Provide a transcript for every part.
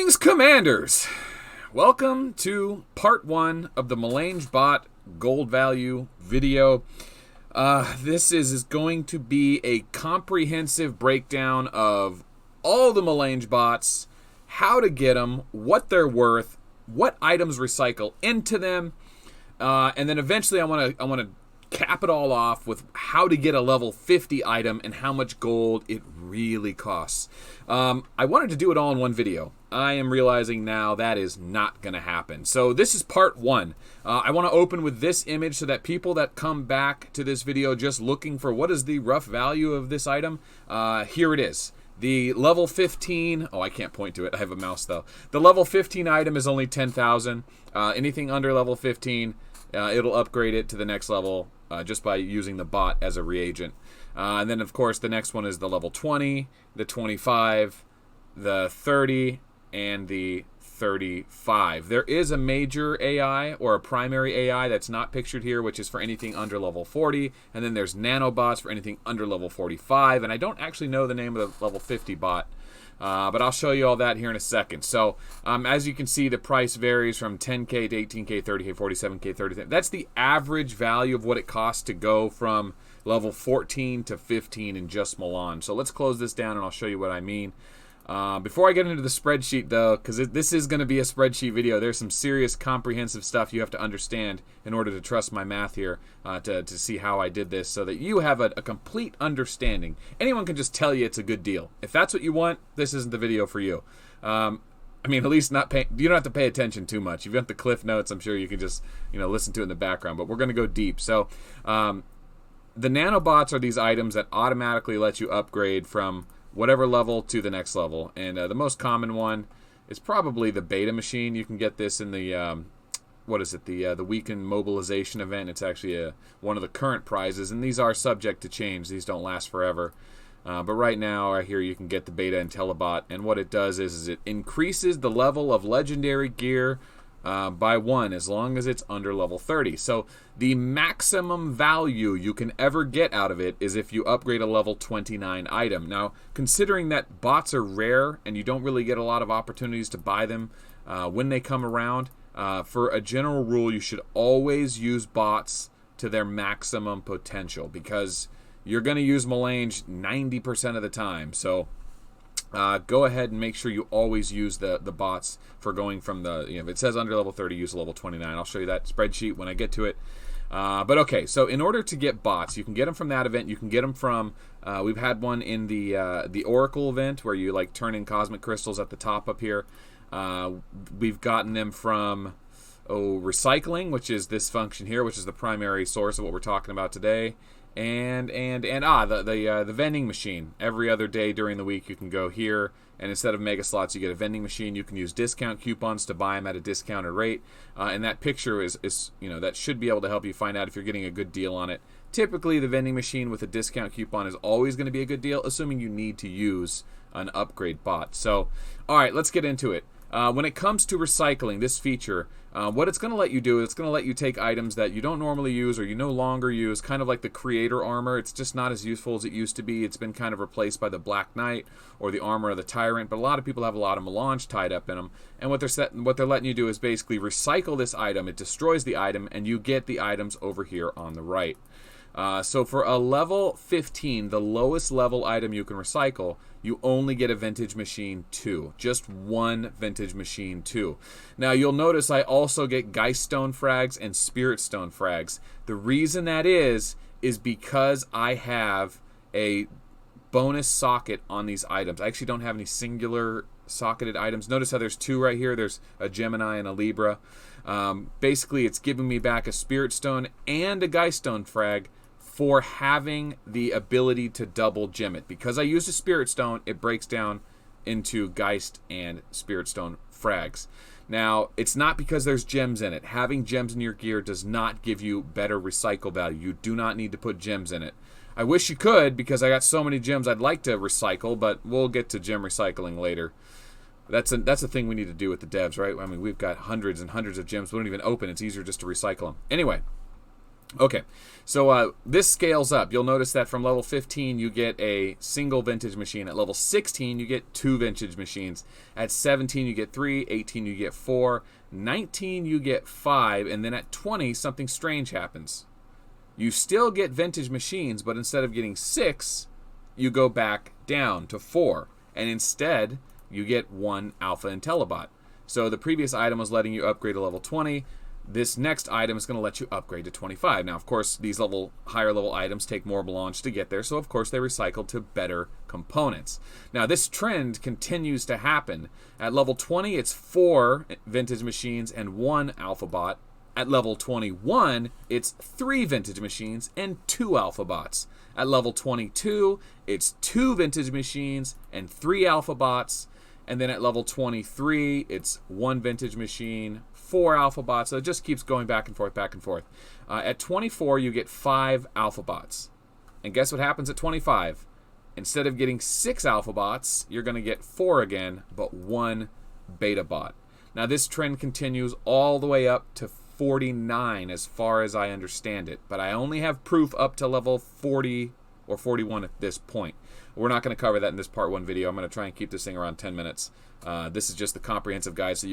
Greetings, Commanders! Welcome to part 1 of the Melange bot gold value video. This is going to be a comprehensive breakdown of all the Melange bots, how to get them, what they're worth, what items recycle into them, and then eventually I want to cap it all off with how to get a level 50 item and how much gold it really costs. I wanted to do it all in one video. I am realizing now that is not going to happen. So this is part 1. I want to open with this image so that people that come back to this video just looking for what is the rough value of this item, here it is. The level 15, I can't point to it, I have a mouse though. The level 15 item is only 10,000. Anything under level 15, it'll upgrade it to the next level just by using the bot as a reagent. And then of course the next one is the level 20, the 25, the 30, and the 35. There is a major AI or a primary AI that's not pictured here, which is for anything under level 40, and then there's Nanobots for anything under level 45, and I don't actually know the name of the level 50 bot, but I'll show you all that here in a second. So as you can see, the price varies from 10k to 18k, 30k, 47k, 30k. That's the average value of what it costs to go from level 14 to 15 in just Melange. So let's close this down and I'll show you what I mean. Before I get into the spreadsheet though, because this is going to be a spreadsheet video, there's some serious comprehensive stuff you have to understand in order to trust my math here, to see how I did this so that you have a complete understanding. Anyone can just tell you it's a good deal. If that's what you want, this isn't the video for you. I mean, at least you don't have to pay attention too much. You've got the cliff notes, I'm sure you can just listen to it in the background, but we're going to go deep. So the Nanobots are these items that automatically let you upgrade from whatever level to the next level, and the most common one is probably the beta machine. You can get this in the the weekend mobilization event. It's actually one of the current prizes, and these are subject to change. These don't last forever, but right now right here you can get the beta IntelliBot, and what it does is it increases the level of legendary gear by 1 as long as it's under level 30. So the maximum value you can ever get out of it is if you upgrade a level 29 item. Now, considering that bots are rare and you don't really get a lot of opportunities to buy them when they come around, for a general rule, you should always use bots to their maximum potential because you're going to use Melange 90% of the time. So go ahead and make sure you always use the bots for going from the, if it says under level 30, use level 29. I'll show you that spreadsheet when I get to it. But okay, so in order to get bots, you can get them from that event. You can get them from, we've had one in the Oracle event where you like turn in cosmic crystals at the top up here. We've gotten them from recycling, which is this function here, which is the primary source of what we're talking about today. And the vending machine. Every other day during the week you can go here, and instead of mega slots you get a vending machine. You can use discount coupons to buy them at a discounted rate, and that picture is that should be able to help you find out if you're getting a good deal on it. Typically the vending machine with a discount coupon is always going to be a good deal, assuming you need to use an upgrade bot. So alright, let's get into it. When it comes to recycling, this feature, what it's going to let you do is it's going to let you take items that you don't normally use or you no longer use, kind of like the creator armor. It's just not as useful as it used to be. It's been kind of replaced by the Black Knight or the armor of the Tyrant, but a lot of people have a lot of Melange tied up in them. And what they're letting you do is basically recycle this item. It destroys the item, and you get the items over here on the right. So for a level 15, the lowest level item you can recycle, you only get a Vintage Machine 2. Just one Vintage Machine 2. Now you'll notice I also get Geist Stone frags and Spirit Stone frags. The reason that is because I have a bonus socket on these items. I actually don't have any singular socketed items. Notice how there's 2 right here. There's a Gemini and a Libra. Basically it's giving me back a Spirit Stone and a Geist Stone frag for having the ability to double gem it. Because I used a Spirit Stone, it breaks down into Geist and Spirit Stone frags. Now, it's not because there's gems in it. Having gems in your gear does not give you better recycle value. You do not need to put gems in it. I wish you could, because I got so many gems I'd like to recycle, but we'll get to gem recycling later. That's a thing we need to do with the devs, right? I mean, we've got hundreds and hundreds of gems we don't even open. It's easier just to recycle them. Anyway, Okay, so this scales up. You'll notice that from level 15, you get a single vintage machine. At level 16, you get 2 vintage machines. At 17, you get 3. 18, you get 4. 19, you get 5. And then at 20, something strange happens. You still get vintage machines, but instead of getting 6, you go back down to 4. And instead, you get 1 Alpha Intellibot. So the previous item was letting you upgrade to level 20. This next item is going to let you upgrade to 25. Now, of course, these higher level items take more Melange to get there, so of course they recycle to better components. Now, this trend continues to happen. At level 20, it's 4 vintage machines and 1 Alpha Bot. At level 21, it's 3 vintage machines and 2 Alpha Bots. At level 22, it's 2 vintage machines and 3 Alpha Bots. And then at level 23, it's 1 vintage machine, 4 Alpha Bots. So it just keeps going back and forth, back and forth. At 24, you get 5 Alpha Bots. And guess what happens at 25? Instead of getting 6 Alpha Bots, you're going to get 4 again, but 1 Beta Bot. Now this trend continues all the way up to 49 as far as I understand it. But I only have proof up to level 40 or 41 at this point. We're not going to cover that in this part 1 video. I'm going to try and keep this thing around 10 minutes. This is just the comprehensive guide so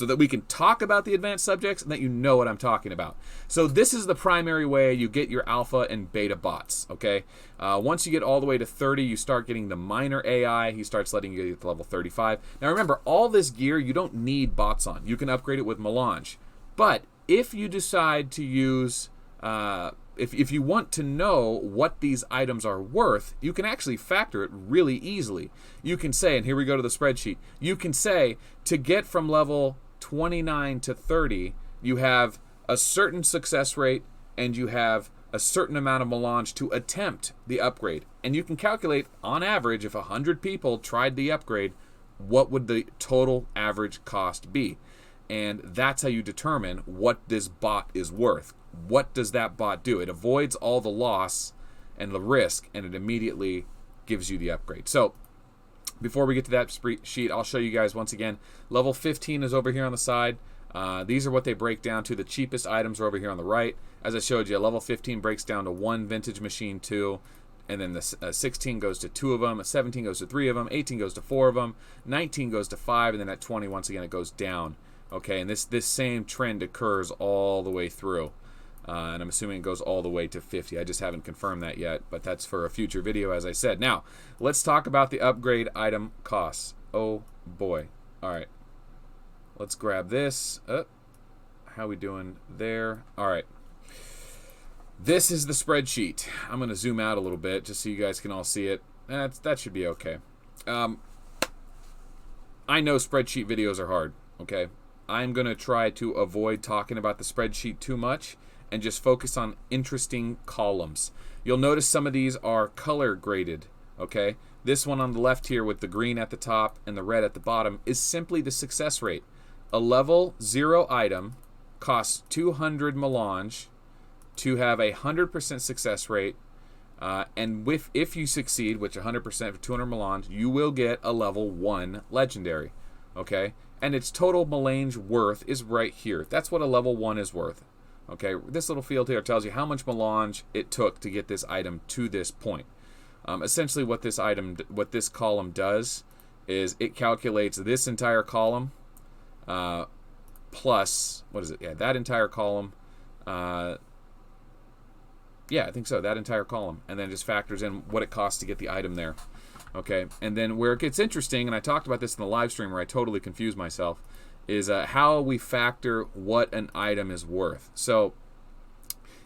that we can talk about the advanced subjects and that you know what I'm talking about. So this is the primary way you get your alpha and beta bots, okay? Once you get all the way to 30, you start getting the minor AI. He starts letting you get to level 35. Now remember, all this gear you don't need bots on. You can upgrade it with Melange. But if you decide to use... If you want to know what these items are worth, you can actually factor it really easily. You can say, and here we go to the spreadsheet, you can say to get from level 29 to 30, you have a certain success rate and you have a certain amount of Melange to attempt the upgrade. And you can calculate, on average, if 100 people tried the upgrade, what would the total average cost be? And that's how you determine what this bot is worth. What does that bot do? It avoids all the loss and the risk, and it immediately gives you the upgrade. So before we get to that sheet, I'll show you guys once again. Level 15 is over here on the side. These are what they break down to. The cheapest items are over here on the right. As I showed you, level 15 breaks down to 1 vintage machine, 2. And then the 16 goes to 2 of them, 17 goes to 3 of them, 18 goes to 4 of them, 19 goes to 5, and then at 20, once again, it goes down. Okay, and this same trend occurs all the way through. And I'm assuming it goes all the way to 50. I just haven't confirmed that yet, but that's for a future video, as I said. Now, let's talk about the upgrade item costs. Oh, boy. All right. Let's grab this. How we doing there? All right. This is the spreadsheet. I'm going to zoom out a little bit just so you guys can all see it. That should be okay. I know spreadsheet videos are hard, okay? I'm going to try to avoid talking about the spreadsheet too much and just focus on interesting columns. You'll notice some of these are color graded, okay? This one on the left here with the green at the top and the red at the bottom is simply the success rate. A level 0 item costs 200 Melange to have a 100% success rate, and if you succeed, which 100% for 200 Melange, you will get a level 1 legendary, okay? And its total Melange worth is right here. That's what a level 1 is worth. Okay, this little field here tells you how much Melange it took to get this item to this point. Essentially, what this column does is it calculates this entire column plus, what is it? Yeah, that entire column. Yeah, I think so. That entire column, and then just factors in what it costs to get the item there. Okay, and then where it gets interesting, and I talked about this in the live stream where I totally confused myself, is how we factor what an item is worth. So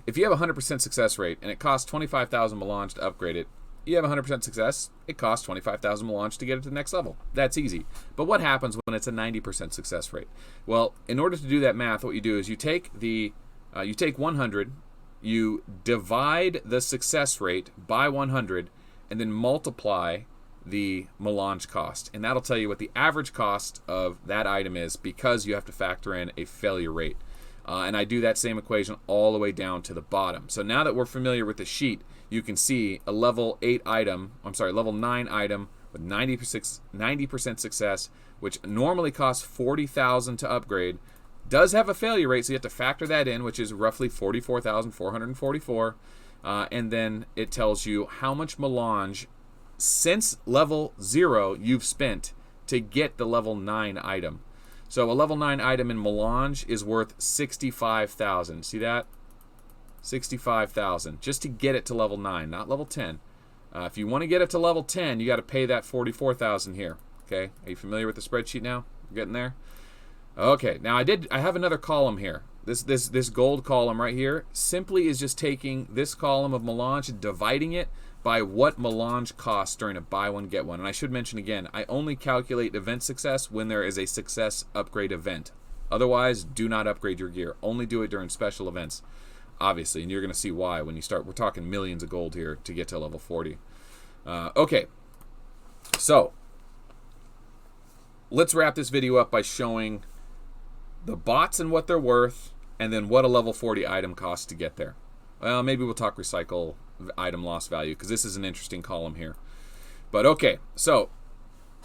if you have a 100% success rate and it costs 25,000 Melange to upgrade it, you have 100% success, it costs 25,000 Melange to get it to the next level. That's easy. But what happens when it's a 90% success rate? Well, in order to do that math, what you do is you take 100, you divide the success rate by 100, and then multiply the Melange cost, and that'll tell you what the average cost of that item is, because you have to factor in a failure rate. And I do that same equation all the way down to the bottom. So now that we're familiar with the sheet, you can see a level 9 item with 90% success, which normally costs 40,000 to upgrade, Does have a failure rate, so you have to factor that in, which is roughly 44,444. And then it tells you how much Melange since level 0 you've spent to get the level 9 item. So a level 9 item in Melange is worth 65,000. See that? 65,000 just to get it to level 9, not level 10. If you want to get it to level 10, you got to pay that 44,000 here. Okay, are you familiar with the spreadsheet now? We're getting there. Okay, now I have another column here. This gold column right here simply is just taking this column of Melange and dividing it by what Melange costs during a buy one get one. And I should mention again, I only calculate event success when there is a success upgrade event. Otherwise, do not upgrade your gear. Only do it during special events, obviously, and you're going to see why when you start. We're talking millions of gold here to get to level 40. Okay, so let's wrap this video up by showing the bots and what they're worth, and then what a level 40 item costs to get there. Well, maybe we'll talk recycle item loss value, because this is an interesting column here. But okay, so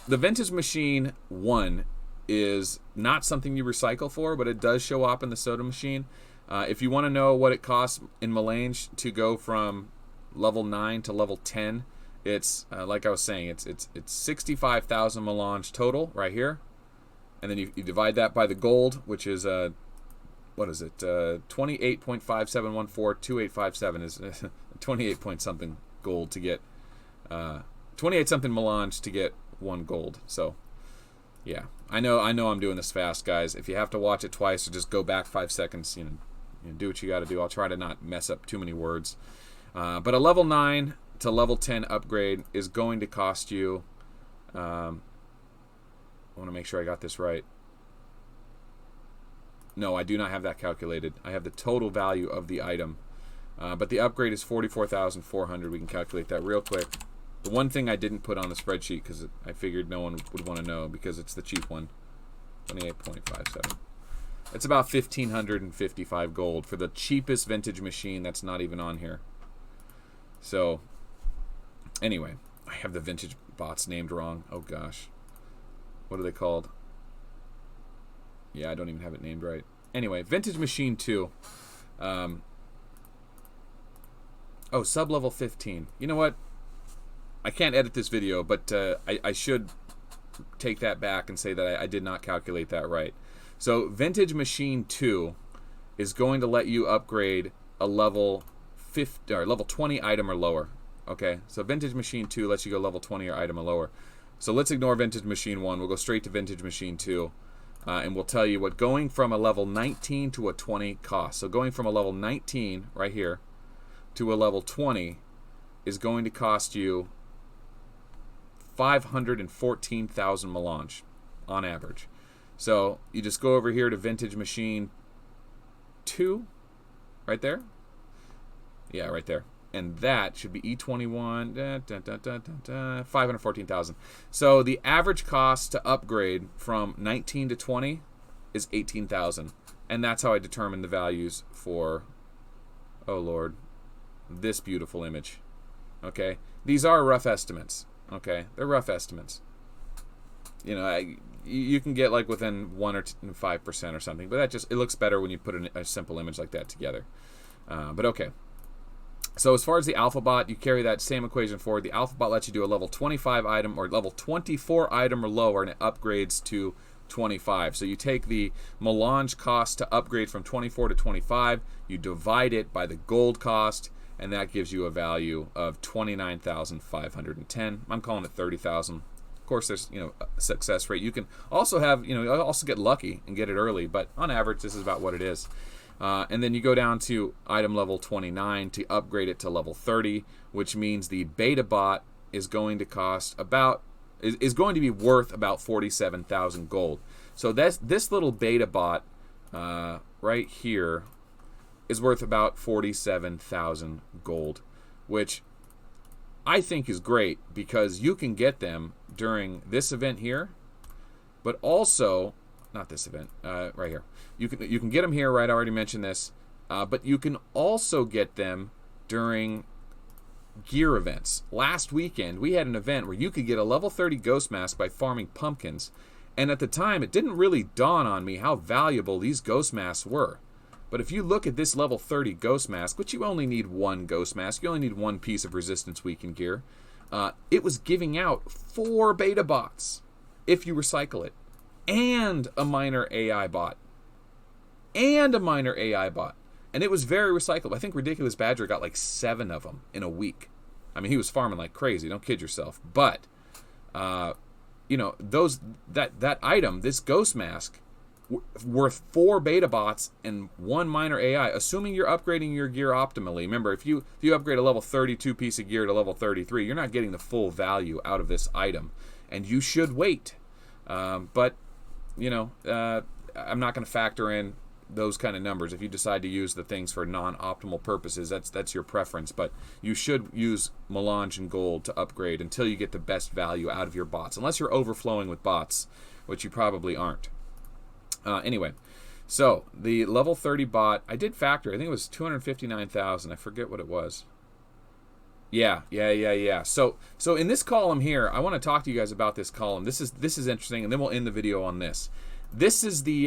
the Vintage Machine 1 is not something you recycle for, but it does show up in the soda machine. If you want to know what it costs in Melange to go from level 9 to level 10, it's like I was saying, it's 65,000 Melange total right here, and then you divide that by the gold, which is what is it? 28.57142857 is 28 point something gold to get 28 something Melange to get 1 gold. So yeah, I know I'm doing this fast, guys. If you have to watch it twice or just go back 5 seconds, you know, do what you got to do. I'll try to not mess up too many words. But a level 9 to level 10 upgrade is going to cost you, I want to make sure I got this right. No, I do not have that calculated. I have the total value of the item. But the upgrade is 44,400. We can calculate that real quick. The one thing I didn't put on the spreadsheet because I figured no one would want to know because it's the cheap one. 28.57. It's about 1,555 gold for the cheapest vintage machine that's not even on here. So, anyway, I have the vintage bots named wrong. Oh gosh. What are they called? Yeah, I don't even have it named right. Anyway, Vintage Machine 2. Oh, sub-level 15. You know what? I can't edit this video, but I should take that back and say that I did not calculate that right. So, Vintage Machine 2 is going to let you upgrade a level 50 or level 20 item or lower. Okay, so Vintage Machine 2 lets you go level 20 or item or lower. So let's ignore Vintage Machine 1. We'll go straight to Vintage Machine 2. And we'll tell you what going from a level 19 to a 20 costs. So going from a level 19 right here to a level 20 is going to cost you 514,000 Melange on average. So you just go over here to Vintage Machine 2 right there. Yeah, right there. And that should be E21, 514,000. So the average cost to upgrade from 19 to 20 is 18,000. And that's how I determine the values for, oh Lord, this beautiful image. Okay, these are rough estimates. Okay, they're rough estimates. You know, you can get like within 1 or 5% or something, but that just, it looks better when you put a simple image like that together. But okay. So as far as the Alpha Bot, you carry that same equation forward. The Alpha Bot lets you do a level 25 item or level 24 item or lower, and it upgrades to 25. So you take the Melange cost to upgrade from 24 to 25, you divide it by the gold cost, and that gives you a value of 29,510. I'm calling it 30,000. Of course, there's, you know, a success rate. You can also have, you know, also get lucky and get it early, but on average, this is about what it is. And then you go down to item level 29 to upgrade it to level 30, which means the beta bot is going to cost about, is going to be worth about 47,000 gold. So this little beta bot right here is worth about 47,000 gold, which I think is great because you can get them during this event here, but also not this event, right here. You can get them here, right? I already mentioned this, but you can also get them during gear events. Last weekend, we had an event where you could get a level 30 Ghost Mask by farming pumpkins, And at the time, it didn't really dawn on me how valuable these ghost masks were. But if you look at this level 30 ghost mask, which you only need one ghost mask, you only need one piece of resistance weakened gear, it was giving out 4 beta bots if you recycle it, and a minor AI bot. And it was very recyclable. I think RidiculousBadger got like 7 of them in a week. I mean, he was farming like crazy. Don't kid yourself. But, you know, that item, this ghost mask, worth 4 beta bots and 1 minor AI, assuming you're upgrading your gear optimally. Remember, if you upgrade a level 32 piece of gear to level 33, you're not getting the full value out of this item, and you should wait. But, you know, I'm not going to factor in those kind of numbers. If you decide to use the things for non-optimal purposes, that's your preference. But you should use Melange and Gold to upgrade until you get the best value out of your bots, unless you're overflowing with bots, which you probably aren't. Anyway, so the level 30 bot, I did factor, I think it was 259,000. I forget what it was. Yeah. So in this column here, I want to talk to you guys about this column. This is interesting, and then we'll end the video on this. This is the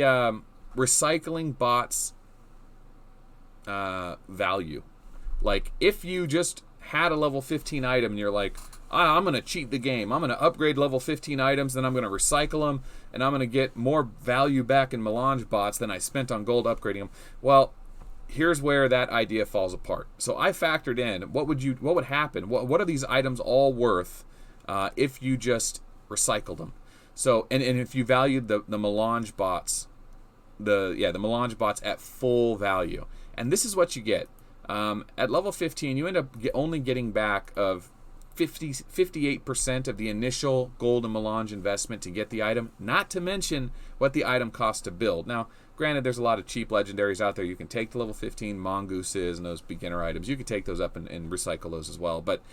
recycling bots value. Like, if you just had a level 15 item and you're like, I'm going to cheat the game, I'm going to upgrade level 15 items, then I'm going to recycle them, and I'm going to get more value back in Melange bots than I spent on gold upgrading them. Well, here's where that idea falls apart. So I factored in what would happen, what are these items all worth if you just recycled them. So and if you valued the Melange bots, the Melange bots at full value. And this is what you get. At level 15, you end up only getting back of 58% of the initial gold and Melange investment to get the item, not to mention what the item costs to build. Now, granted, there's a lot of cheap legendaries out there. You can take the level 15 mongooses and those beginner items. You can take those up and recycle those as well. But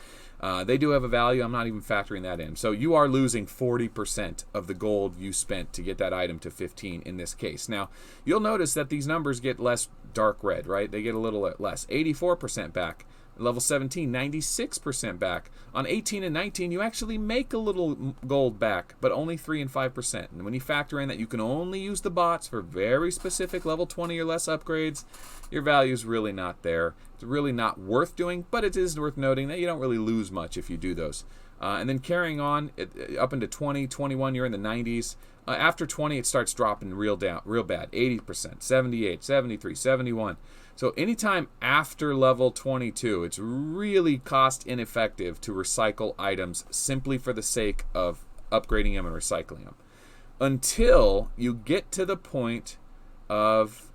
they do have a value. I'm not even factoring that in. So you are losing 40% of the gold you spent to get that item to 15 in this case. Now, you'll notice that these numbers get less dark red, right? They get a little less. 84% back. Level 17, 96% back. On 18 and 19, you actually make a little gold back, but only 3 and 5%. And when you factor in that you can only use the bots for very specific level 20 or less upgrades, your value is really not there. It's really not worth doing, but it is worth noting that you don't really lose much if you do those. And then carrying on up into 20, 21, you're in the 90s. After 20, it starts dropping real bad. 80%, 78, 73, 71. So anytime after level 22, it's really cost ineffective to recycle items simply for the sake of upgrading them and recycling them. Until you get to the point of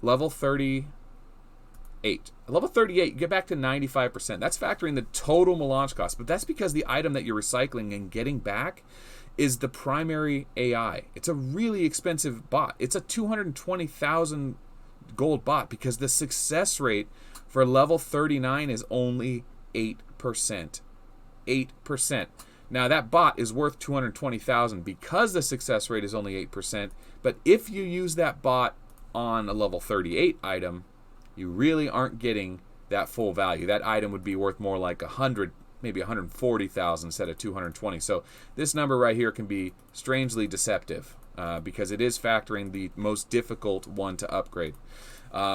level 38. Level 38, you get back to 95%. That's factoring the total Melange cost, but that's because the item that you're recycling and getting back is the primary AI. It's a really expensive bot. It's a 220,000 gold bot because the success rate for level 39 is only 8%. 8%. Now that bot is worth 220,000 because the success rate is only 8%, but if you use that bot on a level 38 item, you really aren't getting that full value. That item would be worth more like 100, maybe 140,000 instead of 220. So this number right here can be strangely deceptive because it is factoring the most difficult one to upgrade.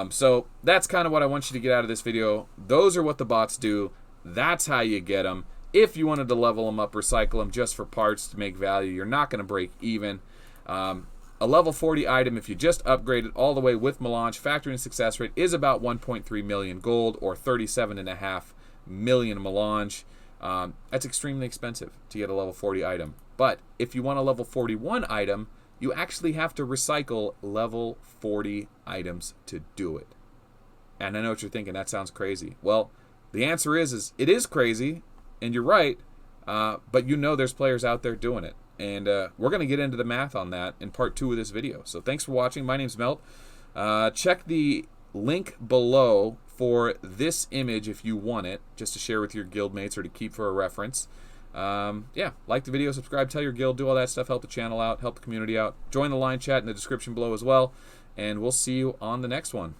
So that's kind of what I want you to get out of this video. Those are what the bots do. That's how you get them. If you wanted to level them up, recycle them just for parts to make value, you're not going to break even. A level 40 item, if you just upgrade it all the way with Melange, factoring success rate, is about 1.3 million gold or 37.5 million Melange. That's extremely expensive to get a level 40 item. But if you want a level 41 item, you actually have to recycle level 40 items to do it. And I know what you're thinking, that sounds crazy. Well, the answer is it is crazy, and you're right, but you know there's players out there doing it. And we're going to get into the math on that in part 2 of this video. So thanks for watching. My name's Melt. Check the link below for this image if you want it, just to share with your guildmates or to keep for a reference. Yeah, like the video, subscribe, tell your guild, do all that stuff, help the channel out, help the community out. Join the line chat in the description below as well, and we'll see you on the next one.